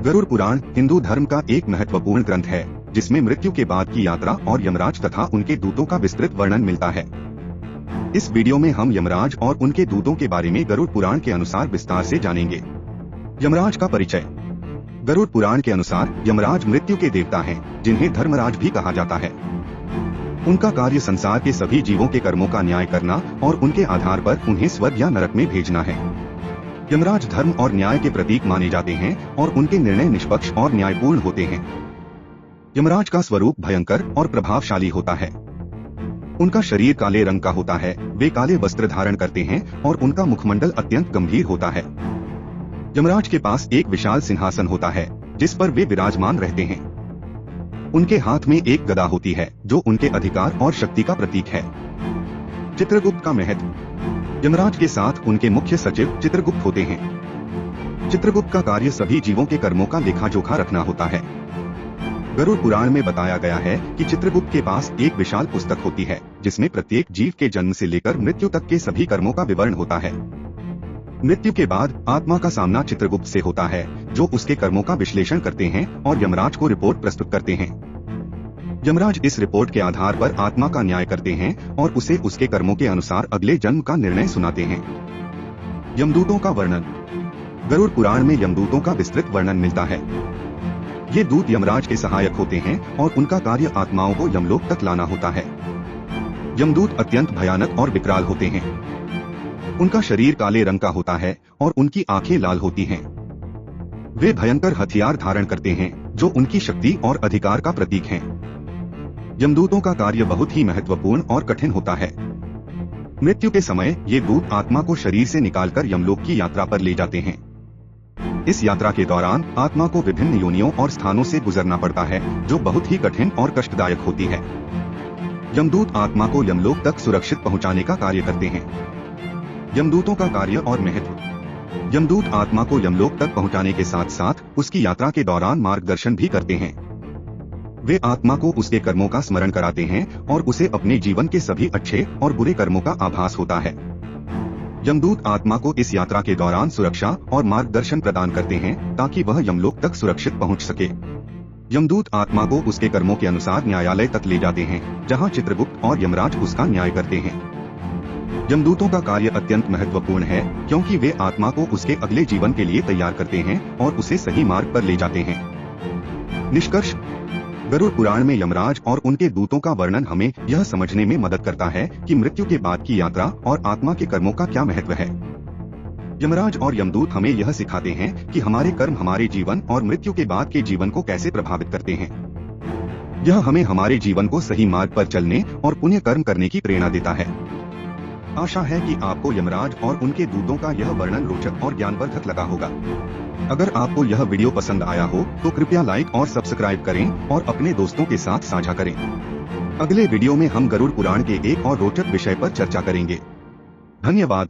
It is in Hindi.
गरुड़ पुराण हिंदू धर्म का एक महत्वपूर्ण ग्रंथ है, जिसमें मृत्यु के बाद की यात्रा और यमराज तथा उनके दूतों का विस्तृत वर्णन मिलता है। इस वीडियो में हम यमराज और उनके दूतों के बारे में गरुड़ पुराण के अनुसार विस्तार से जानेंगे। यमराज का परिचय। गरुड़ पुराण के अनुसार यमराज मृत्यु के देवता हैं, जिन्हें धर्मराज भी कहा जाता है। उनका कार्य संसार के सभी जीवों के कर्मों का न्याय करना और उनके आधार पर उन्हें स्वर्ग या नरक में भेजना है। यमराज धर्म और न्याय के प्रतीक माने जाते हैं और उनके निर्णय निष्पक्ष और न्यायपूर्ण होते हैं। यमराज का स्वरूप भयंकर और प्रभावशाली होता है। उनका शरीर काले रंग का होता है, वे काले वस्त्र धारण करते हैं और उनका मुखमंडल अत्यंत गंभीर होता है। यमराज के पास एक विशाल सिंहासन होता है, जिस पर वे विराजमान रहते हैं। उनके हाथ में एक गदा होती है, जो उनके अधिकार और शक्ति का प्रतीक है। चित्रगुप्त का महत्व। यमराज के साथ उनके मुख्य सचिव चित्रगुप्त होते हैं। चित्रगुप्त का कार्य सभी जीवों के कर्मों का लेखा जोखा रखना होता है। गरुड़ पुराण में बताया गया है कि चित्रगुप्त के पास एक विशाल पुस्तक होती है, जिसमें प्रत्येक जीव के जन्म से लेकर मृत्यु तक के सभी कर्मों का विवरण होता है। मृत्यु के बाद आत्मा का सामना चित्रगुप्त से होता है, जो उसके कर्मों का विश्लेषण करते हैं और यमराज को रिपोर्ट प्रस्तुत करते हैं। यमराज इस रिपोर्ट के आधार पर आत्मा का न्याय करते हैं और उसे उसके कर्मों के अनुसार अगले जन्म का निर्णय सुनाते हैं। यमदूतों का वर्णन। गरुड़ पुराण में यमदूतों का विस्तृत वर्णन मिलता है। ये दूत यमराज के सहायक होते हैं और उनका कार्य आत्माओं को यमलोक तक लाना होता है। यमदूत अत्यंत भयानक और विकराल होते हैं। उनका शरीर काले रंग का होता है और उनकी आंखें लाल होती हैं। वे भयंकर हथियार धारण करते हैं, जो उनकी शक्ति और अधिकार का प्रतीक हैं। यमदूतों का कार्य बहुत ही महत्वपूर्ण और कठिन होता है। मृत्यु के समय ये दूत आत्मा को शरीर से निकालकर यमलोक की यात्रा पर ले जाते हैं। इस यात्रा के दौरान आत्मा को विभिन्न योनियों और स्थानों से गुजरना पड़ता है, जो बहुत ही कठिन और कष्टदायक होती है। यमदूत आत्मा को यमलोक तक सुरक्षित पहुंचाने का कार्य करते हैं। यमदूतों का कार्य और महत्व। यमदूत आत्मा को यमलोक तक पहुंचाने के साथ साथ उसकी यात्रा के दौरान मार्गदर्शन भी करते हैं। वे आत्मा को उसके कर्मों का स्मरण कराते हैं और उसे अपने जीवन के सभी अच्छे और बुरे कर्मों का आभास होता है। यमदूत आत्मा को इस यात्रा के दौरान सुरक्षा और मार्गदर्शन प्रदान करते हैं, ताकि वह यमलोक तक सुरक्षित पहुंच सके। यमदूत आत्मा को उसके कर्मों के अनुसार न्यायालय तक ले जाते हैं, जहां चित्रगुप्त और यमराज उसका न्याय करते हैं। यमदूतों का कार्य अत्यंत महत्वपूर्ण है, क्योंकि वे आत्मा को उसके अगले जीवन के लिए तैयार करते हैं और उसे सही मार्ग पर ले जाते हैं। निष्कर्ष। गरुड़ पुराण में यमराज और उनके दूतों का वर्णन हमें यह समझने में मदद करता है कि मृत्यु के बाद की यात्रा और आत्मा के कर्मों का क्या महत्व है। यमराज और यमदूत हमें यह सिखाते हैं कि हमारे कर्म हमारे जीवन और मृत्यु के बाद के जीवन को कैसे प्रभावित करते हैं। यह हमें हमारे जीवन को सही मार्ग पर चलने और पुण्य कर्म करने की प्रेरणा देता है। आशा है कि आपको यमराज और उनके दूतों का यह वर्णन रोचक और ज्ञानवर्धक लगा होगा। अगर आपको यह वीडियो पसंद आया हो तो कृपया लाइक और सब्सक्राइब करें और अपने दोस्तों के साथ साझा करें। अगले वीडियो में हम गरुड़ पुराण के एक और रोचक विषय पर चर्चा करेंगे। धन्यवाद।